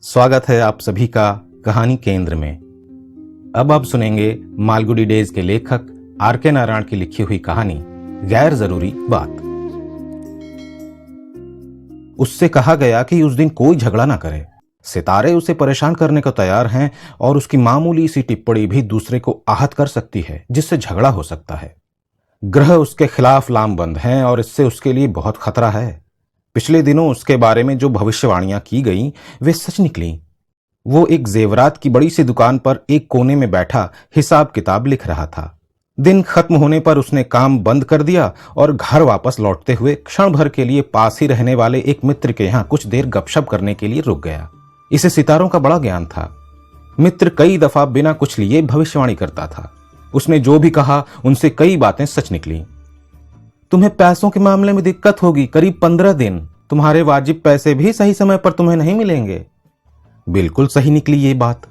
स्वागत है आप सभी का कहानी केंद्र में। अब आप सुनेंगे मालगुडी डेज के लेखक आर.के. नारायण की लिखी हुई कहानी गैर जरूरी बात। उससे कहा गया कि उस दिन कोई झगड़ा ना करे। सितारे उसे परेशान करने को तैयार हैं और उसकी मामूली सी टिप्पणी भी दूसरे को आहत कर सकती है, जिससे झगड़ा हो सकता है। ग्रह उसके खिलाफ लामबंद हैं और इससे उसके लिए बहुत खतरा है। पिछले दिनों उसके बारे में जो भविष्यवाणियां की गईं वे सच निकली। वो एक जेवरात की बड़ी सी दुकान पर एक कोने में बैठा हिसाब किताब लिख रहा था। दिन खत्म होने पर उसने काम बंद कर दिया और घर वापस लौटते हुए क्षण भर के लिए पास ही रहने वाले एक मित्र के यहाँ कुछ देर गपशप करने के लिए रुक गया। इसे सितारों का बड़ा ज्ञान था। मित्र कई दफा बिना कुछ लिए भविष्यवाणी करता था। उसने जो भी कहा उनसे कई बातें सच निकली। तुम्हें पैसों के मामले में दिक्कत होगी, करीब 15 दिन। तुम्हारे वाजिब पैसे भी सही समय पर तुम्हें नहीं मिलेंगे। बिल्कुल सही निकली ये बात।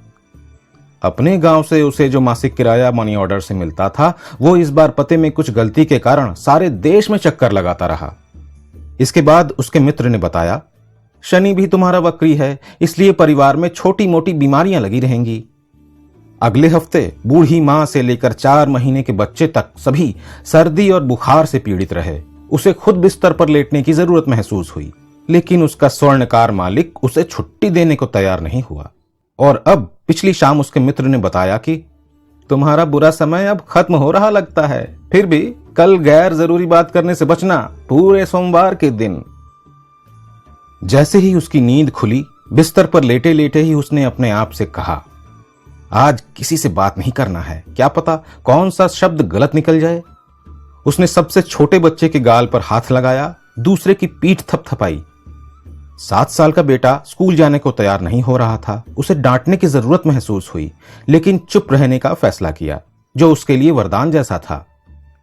अपने गांव से उसे जो मासिक किराया मनी ऑर्डर से मिलता था, वो इस बार पते में कुछ गलती के कारण सारे देश में चक्कर लगाता रहा। इसके बाद उसके मित्र ने बताया, शनि भी तुम्हारा वक्री है, इसलिए परिवार में छोटी मोटी बीमारियां लगी रहेंगी। अगले हफ्ते बूढ़ी मां से लेकर 4 महीने के बच्चे तक सभी सर्दी और बुखार से पीड़ित रहे। उसे खुद बिस्तर पर लेटने की जरूरत महसूस हुई, लेकिन उसका स्वर्णकार मालिक उसे छुट्टी देने को तैयार नहीं हुआ। और अब पिछली शाम उसके मित्र ने बताया कि तुम्हारा बुरा समय अब खत्म हो रहा लगता है, फिर भी कल गैर जरूरी बात करने से बचना, पूरे सोमवार के दिन। जैसे ही उसकी नींद खुली, बिस्तर पर लेटे लेटे ही उसने अपने आप से कहा, आज किसी से बात नहीं करना है, क्या पता कौन सा शब्द गलत निकल जाए। उसने सबसे छोटे बच्चे के गाल पर हाथ लगाया, दूसरे की पीठ थपथपाई। 7 साल का बेटा स्कूल जाने को तैयार नहीं हो रहा था। उसे डांटने की जरूरत महसूस हुई, लेकिन चुप रहने का फैसला किया, जो उसके लिए वरदान जैसा था।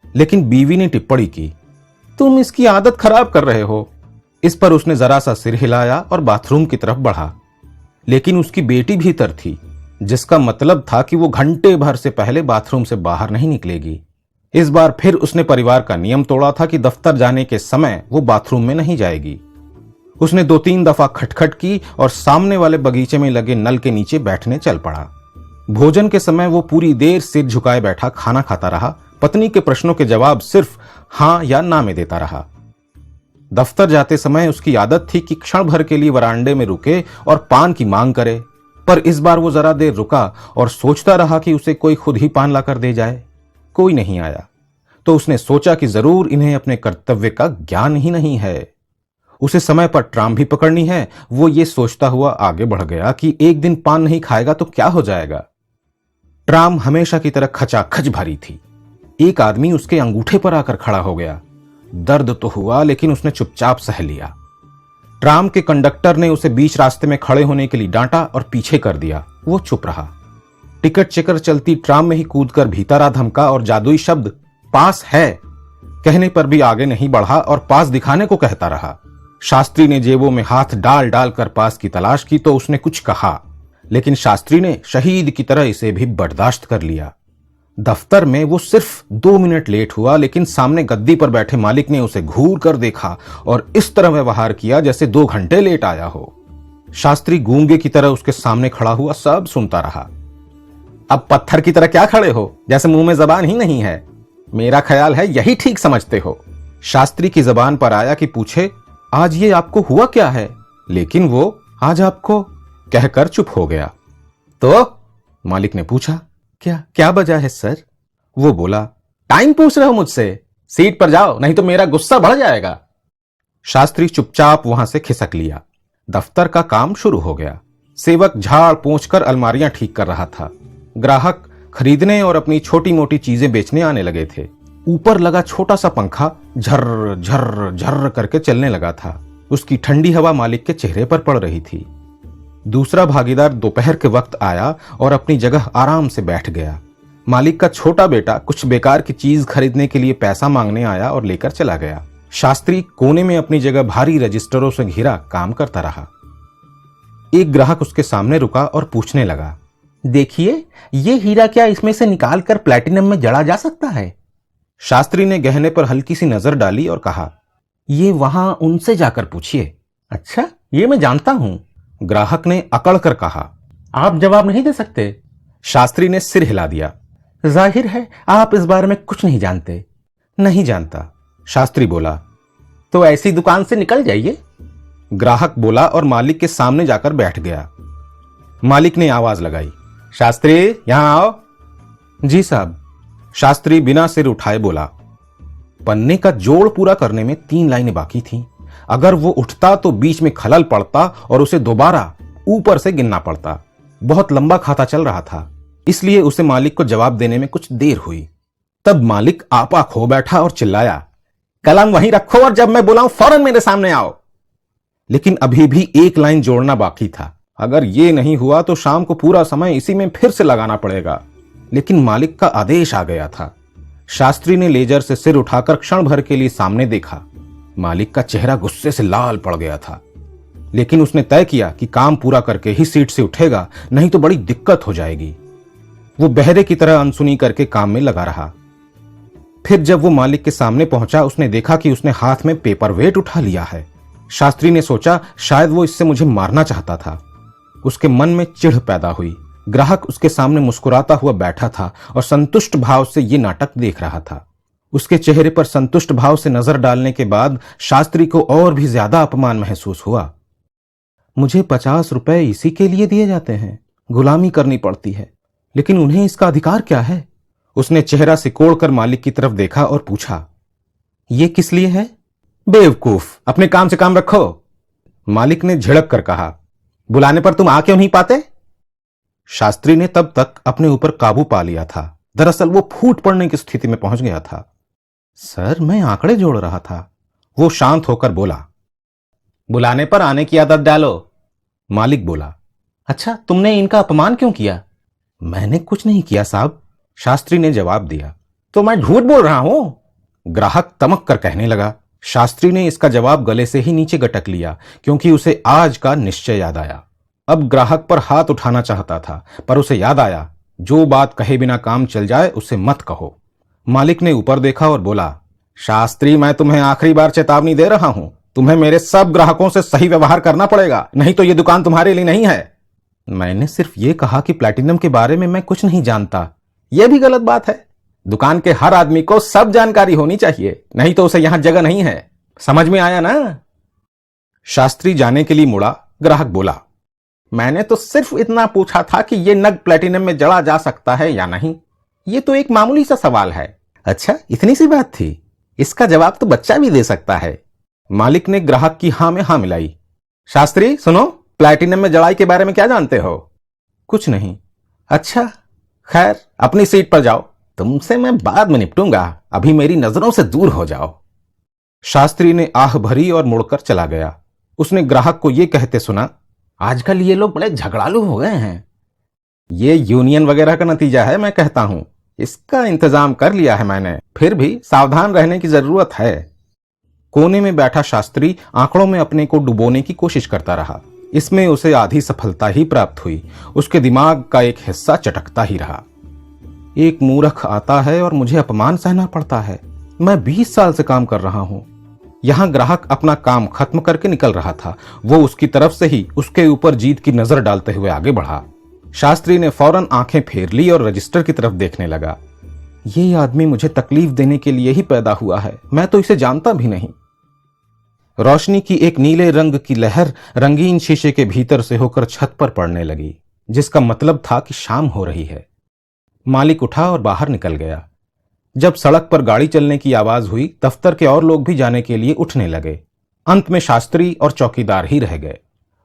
लेकिन बीवी ने टिप्पणी की, तुम इसकी आदत खराब कर रहे हो। इस पर उसने जरा सा सिर हिलाया और बाथरूम की तरफ बढ़ा। लेकिन उसकी बेटी भीतर थी, जिसका मतलब था कि वो घंटे भर से पहले बाथरूम से बाहर नहीं निकलेगी। इस बार फिर उसने परिवार का नियम तोड़ा था कि दफ्तर जाने के समय वो बाथरूम में नहीं जाएगी। उसने 2-3 दफा खटखट की और सामने वाले बगीचे में लगे नल के नीचे बैठने चल पड़ा। भोजन के समय वो पूरी देर सिर झुकाए बैठा खाना खाता रहा। पत्नी के प्रश्नों के जवाब सिर्फ हां या ना में देता रहा। दफ्तर जाते समय उसकी आदत थी कि क्षण भर के लिए वरांडे में रुके और पान की मांग करे, पर इस बार वो जरा देर रुका और सोचता रहा कि उसे कोई खुद ही पान लाकर दे जाए। कोई नहीं आया तो उसने सोचा कि जरूर इन्हें अपने कर्तव्य का ज्ञान ही नहीं है। उसे समय पर ट्राम भी पकड़नी है। वो ये सोचता हुआ आगे बढ़ गया कि एक दिन पान नहीं खाएगा तो क्या हो जाएगा। ट्राम हमेशा की तरह खचाखच भरी थी। एक आदमी उसके अंगूठे पर आकर खड़ा हो गया। दर्द तो हुआ, लेकिन उसने चुपचाप सह लिया। ट्राम के कंडक्टर ने उसे बीच रास्ते में खड़े होने के लिए डांटा और पीछे कर दिया। वो चुप रहा। टिकट चेकर चलती ट्राम में ही कूदकर भीतर आ धमका और जादुई शब्द पास है कहने पर भी आगे नहीं बढ़ा और पास दिखाने को कहता रहा। शास्त्री ने जेबों में हाथ डाल डाल कर पास की तलाश की तो उसने कुछ कहा, लेकिन शास्त्री ने शहीद की तरह इसे भी बर्दाश्त कर लिया। दफ्तर में वो सिर्फ 2 मिनट लेट हुआ, लेकिन सामने गद्दी पर बैठे मालिक ने उसे घूर कर देखा और इस तरह व्यवहार किया जैसे 2 घंटे लेट आया हो। शास्त्री गूंगे की तरह उसके सामने खड़ा हुआ सब सुनता रहा। अब पत्थर की तरह क्या खड़े हो, जैसे मुंह में जबान ही नहीं है। मेरा ख्याल है यही ठीक समझते हो। शास्त्री की जबान पर आया कि पूछे, आज ये आपको हुआ क्या है, लेकिन वो आज आपको कहकर चुप हो गया। तो मालिक ने पूछा, क्या क्या वजह है सर? वो बोला, टाइम पूछ रहे हो मुझसे? सीट पर जाओ, नहीं तो मेरा गुस्सा बढ़ जाएगा। शास्त्री चुपचाप वहां से खिसक लिया। दफ्तर का काम शुरू हो गया। सेवक झाड़ पोंछकर अलमारियां ठीक कर रहा था। ग्राहक खरीदने और अपनी छोटी मोटी चीजें बेचने आने लगे थे। ऊपर लगा छोटा सा पंखा झर्र झर्र झर्र करके चलने लगा था। उसकी ठंडी हवा मालिक के चेहरे पर पड़ रही थी। दूसरा भागीदार दोपहर के वक्त आया और अपनी जगह आराम से बैठ गया। मालिक का छोटा बेटा कुछ बेकार की चीज खरीदने के लिए पैसा मांगने आया और लेकर चला गया। शास्त्री कोने में अपनी जगह भारी रजिस्टरों से घिरा काम करता रहा। एक ग्राहक उसके सामने रुका और पूछने लगा, देखिए, ये हीरा क्या इसमें से निकाल कर प्लैटिनम में जड़ा जा सकता है? शास्त्री ने गहने पर हल्की सी नजर डाली और कहा, ये वहां उनसे जाकर पूछिए। अच्छा, ये मैं जानता हूं। ग्राहक ने अकड़ कर कहा। आप जवाब नहीं दे सकते? शास्त्री ने सिर हिला दिया। जाहिर है आप इस बारे में कुछ नहीं जानते। नहीं जानता, शास्त्री बोला। तो ऐसी दुकान से निकल जाइए। ग्राहक बोला और मालिक के सामने जाकर बैठ गया। मालिक ने आवाज लगाई, शास्त्री यहां आओ। जी साहब। शास्त्री बिना सिर उठाए बोला। पन्ने का जोड़ पूरा करने में 3 लाइनें बाकी थीं। अगर वो उठता तो बीच में खलल पड़ता और उसे दोबारा ऊपर से गिनना पड़ता। बहुत लंबा खाता चल रहा था, इसलिए उसे मालिक को जवाब देने में कुछ देर हुई। तब मालिक आपा खो बैठा और चिल्लाया, कलम वहीं रखो और जब मैं बुलाऊं फौरन मेरे सामने आओ। लेकिन अभी भी 1 लाइन जोड़ना बाकी था। अगर ये नहीं हुआ तो शाम को पूरा समय इसी में फिर से लगाना पड़ेगा। लेकिन मालिक का आदेश आ गया था। शास्त्री ने लेजर से सिर उठाकर क्षण भर के लिए सामने देखा। मालिक का चेहरा गुस्से से लाल पड़ गया था, लेकिन उसने तय किया कि काम पूरा करके ही सीट से उठेगा, नहीं तो बड़ी दिक्कत हो जाएगी। वो बहरे की तरह अनसुनी करके काम में लगा रहा। फिर जब वो मालिक के सामने पहुंचा, उसने देखा कि उसने हाथ में पेपर वेट उठा लिया है। शास्त्री ने सोचा शायद वो इससे मुझे मारना चाहता था। उसके मन में चिढ़ पैदा हुई। ग्राहक उसके सामने मुस्कुराता हुआ बैठा था और संतुष्ट भाव से ये नाटक देख रहा था। उसके चेहरे पर संतुष्ट भाव से नजर डालने के बाद शास्त्री को और भी ज्यादा अपमान महसूस हुआ। मुझे 50 रुपए इसी के लिए दिए जाते हैं, गुलामी करनी पड़ती है, लेकिन उन्हें इसका अधिकार क्या है? उसने चेहरा सिकोड़कर मालिक की तरफ देखा और पूछा, ये किस लिए है? बेवकूफ, अपने काम से काम रखो। मालिक ने झिड़क कर कहा। बुलाने पर तुम आ क्यों नहीं पाते? शास्त्री ने तब तक अपने ऊपर काबू पा लिया था। दरअसल वो फूट पड़ने की स्थिति में पहुंच गया था। सर, मैं आंकड़े जोड़ रहा था। वो शांत होकर बोला। बुलाने पर आने की आदत डालो। मालिक बोला। अच्छा, तुमने इनका अपमान क्यों किया? मैंने कुछ नहीं किया साहब, शास्त्री ने जवाब दिया। तो मैं झूठ बोल रहा हूं? ग्राहक तमक कर कहने लगा। शास्त्री ने इसका जवाब गले से ही नीचे गटक लिया, क्योंकि उसे आज का निश्चय याद आया। अब ग्राहक पर हाथ उठाना चाहता था, पर उसे याद आया, जो बात कहे बिना काम चल जाए उसे मत कहो। मालिक ने ऊपर देखा और बोला, शास्त्री, मैं तुम्हें आखिरी बार चेतावनी दे रहा हूं। तुम्हें मेरे सब ग्राहकों से सही व्यवहार करना पड़ेगा, नहीं तो यह दुकान तुम्हारे लिए नहीं है। मैंने सिर्फ यह कहा कि प्लैटिनम के बारे में मैं कुछ नहीं जानता। यह भी गलत बात है। दुकान के हर आदमी को सब जानकारी होनी चाहिए, नहीं तो उसे यहां जगह नहीं है। समझ में आया ना? शास्त्री जाने के लिए मुड़ा। ग्राहक बोला, मैंने तो सिर्फ इतना पूछा था कि यह नग प्लैटिनम में जड़ा जा सकता है या नहीं। यह तो एक मामूली सा सवाल है। अच्छा, इतनी सी बात थी? इसका जवाब तो बच्चा भी दे सकता है। मालिक ने ग्राहक की हां में हां मिलाई। शास्त्री सुनो, प्लैटिनम में जड़ाई के बारे में क्या जानते हो? कुछ नहीं। अच्छा, खैर अपनी सीट पर जाओ। तुमसे मैं बाद में निपटूंगा, अभी मेरी नजरों से दूर हो जाओ। शास्त्री ने आह भरी और मुड़कर चला गया। उसने ग्राहक को यह कहते सुना, आजकल ये लोग बड़े झगड़ालू हो गए हैं। ये यूनियन वगैरह का नतीजा है, मैं कहता हूं। इसका इंतजाम कर लिया है मैंने, फिर भी सावधान रहने की जरूरत है। कोने में बैठा शास्त्री आंकड़ों में अपने को डुबोने की कोशिश करता रहा। इसमें उसे आधी सफलता ही प्राप्त हुई। उसके दिमाग का एक हिस्सा चटकता ही रहा। एक मूर्ख आता है और मुझे अपमान सहना पड़ता है। मैं 20 साल से काम कर रहा हूं। यहां ग्राहक अपना काम खत्म करके निकल रहा था। वो उसकी तरफ से ही उसके ऊपर जीत की नजर डालते हुए आगे बढ़ा। शास्त्री ने फौरन आंखें फेर ली और रजिस्टर की तरफ देखने लगा। ये आदमी मुझे तकलीफ देने के लिए ही पैदा हुआ है, मैं तो इसे जानता भी नहीं। रोशनी की एक नीले रंग की लहर रंगीन शीशे के भीतर से होकर छत पर पड़ने लगी, जिसका मतलब था कि शाम हो रही है। मालिक उठा और बाहर निकल गया। जब सड़क पर गाड़ी चलने की आवाज हुई, दफ्तर के और लोग भी जाने के लिए उठने लगे। अंत में शास्त्री और चौकीदार ही रह गए।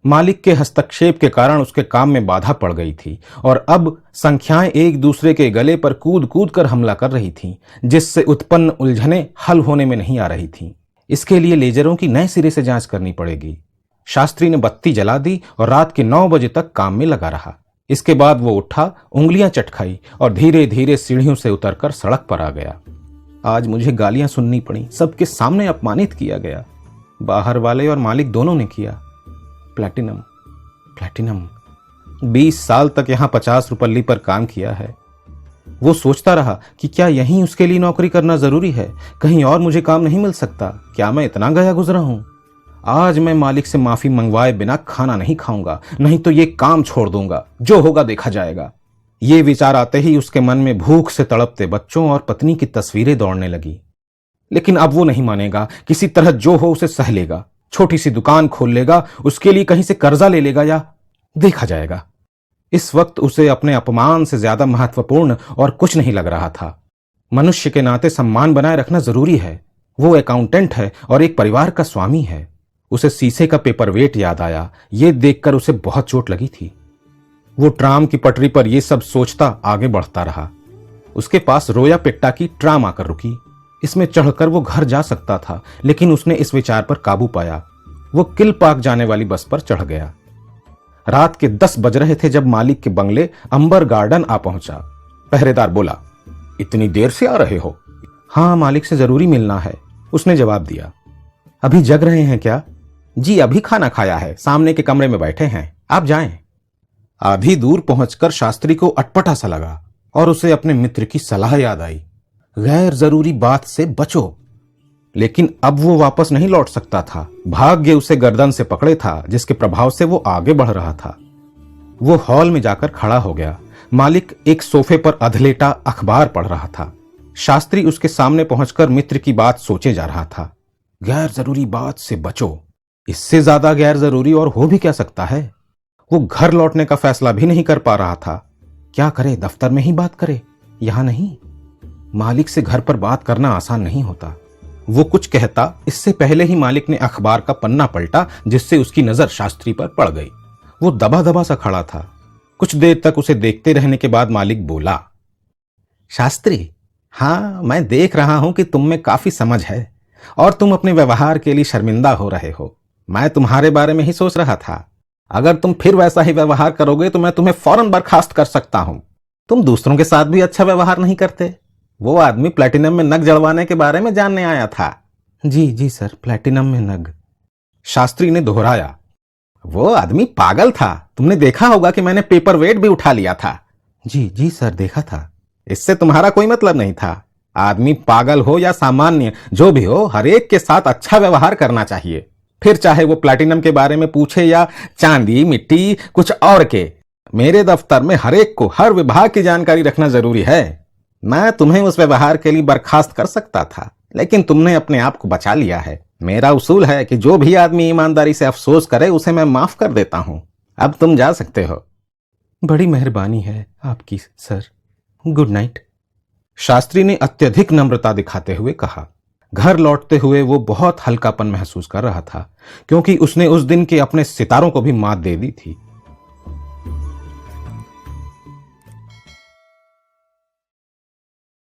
मालिक के हस्तक्षेप के कारण उसके काम में बाधा पड़ गई थी और अब संख्याएं एक दूसरे के गले पर कूद कूद कर हमला कर रही थीं, जिससे उत्पन्न उलझनें हल होने में नहीं आ रही थीं। इसके लिए लेजरों की नए सिरे से जांच करनी पड़ेगी। शास्त्री ने बत्ती जला दी और रात के 9 बजे तक काम में लगा रहा। इसके बाद वो उठा, उंगलियां चटखाई और धीरे धीरे सीढ़ियों से उतरकर सड़क पर आ गया। आज मुझे गालियां सुननी पड़ी, सबके सामने अपमानित किया गया। बाहर वाले और मालिक दोनों ने किया। Platinum, platinum. 20 साल तक यहां 50 रुपल्ली पर काम किया है। वो सोचता रहा कि क्या यहीं उसके लिए नौकरी करना जरूरी है, कहीं और मुझे काम नहीं मिल सकता? क्या मैं इतना गया गुजरा हूं? आज मैं मालिक से माफी मंगवाए बिना खाना नहीं खाऊंगा, नहीं तो ये काम छोड़ दूंगा, जो होगा देखा जाएगा। ये विचार आते ही उसके मन में भूख से तड़पते बच्चों और पत्नी की तस्वीरें दौड़ने लगी। लेकिन अब वो नहीं मानेगा, किसी तरह जो हो उसे सह लेगा। छोटी सी दुकान खोल लेगा, उसके लिए कहीं से कर्जा ले लेगा, या देखा जाएगा। इस वक्त उसे अपने अपमान से ज्यादा महत्वपूर्ण और कुछ नहीं लग रहा था। मनुष्य के नाते सम्मान बनाए रखना जरूरी है। वो अकाउंटेंट है और एक परिवार का स्वामी है। उसे शीशे का पेपरवेट याद आया। ये देखकर उसे बहुत चोट लगी थी। वो ट्राम की पटरी पर यह सब सोचता आगे बढ़ता रहा। उसके पास रोया पिट्टा की ट्राम आकर रुकी। इसमें चढ़कर वो घर जा सकता था, लेकिन उसने इस विचार पर काबू पाया। वो किल पार्क जाने वाली बस पर चढ़ गया। रात के 10 बज रहे थे जब मालिक के बंगले अंबर गार्डन आ पहुंचा। पहरेदार बोला, इतनी देर से आ रहे हो? हाँ, मालिक से जरूरी मिलना है, उसने जवाब दिया। अभी जग रहे हैं क्या? जी, अभी खाना खाया है, सामने के कमरे में बैठे हैं, आप जाएं। आधी दूर पहुंचकर शास्त्री को अटपटा सा लगा और उसे अपने मित्र की सलाह याद आई, गैर जरूरी बात से बचो। लेकिन अब वो वापस नहीं लौट सकता था। भाग्य उसे गर्दन से पकड़े था, जिसके प्रभाव से वो आगे बढ़ रहा था। वो हॉल में जाकर खड़ा हो गया। मालिक एक सोफे पर अधलेटा अखबार पढ़ रहा था। शास्त्री उसके सामने पहुंचकर मित्र की बात सोचे जा रहा था। गैर जरूरी बात से बचो, इससे ज्यादा गैर जरूरी और हो भी क्या सकता है? वो घर लौटने का फैसला भी नहीं कर पा रहा था। क्या करे? दफ्तर में ही बात करे, यहां नहीं। मालिक से घर पर बात करना आसान नहीं होता। वो कुछ कहता, इससे पहले ही मालिक ने अखबार का पन्ना पलटा, जिससे उसकी नजर शास्त्री पर पड़ गई। वो दबा दबा सा खड़ा था। कुछ देर तक उसे देखते रहने के बाद मालिक बोला, शास्त्री, हाँ, मैं देख रहा हूं कि तुम में काफी समझ है और तुम अपने व्यवहार के लिए शर्मिंदा हो रहे हो। मैं तुम्हारे बारे में ही सोच रहा था। अगर तुम फिर वैसा ही व्यवहार करोगे तो मैं तुम्हें फौरन बर्खास्त कर सकता हूं। तुम दूसरों के साथ भी अच्छा व्यवहार नहीं करते। वो आदमी प्लैटिनम में नग जड़वाने के बारे में जानने आया था। जी जी सर, प्लैटिनम में नग, शास्त्री ने दोहराया। वो आदमी पागल था। तुमने देखा होगा कि मैंने पेपर वेट भी उठा लिया था। जी जी सर, देखा था। इससे तुम्हारा कोई मतलब नहीं था। आदमी पागल हो या सामान्य, जो भी हो, हर एक के साथ अच्छा व्यवहार करना चाहिए। फिर चाहे वो प्लैटिनम के बारे में पूछे या चांदी, मिट्टी, कुछ और के। मेरे दफ्तर में हर एक को हर विभाग की जानकारी रखना जरूरी है। मैं तुम्हें उस व्यवहार के लिए बर्खास्त कर सकता था, लेकिन तुमने अपने आप को बचा लिया है। मेरा उसूल है कि जो भी आदमी ईमानदारी से अफसोस करे उसे मैं माफ कर देता हूं। अब तुम जा सकते हो। बड़ी मेहरबानी है आपकी सर, गुड नाइट, शास्त्री ने अत्यधिक नम्रता दिखाते हुए कहा। घर लौटते हुए वो बहुत हल्कापन महसूस कर रहा था, क्योंकि उसने उस दिन के अपने सितारों को भी मात दे दी थी।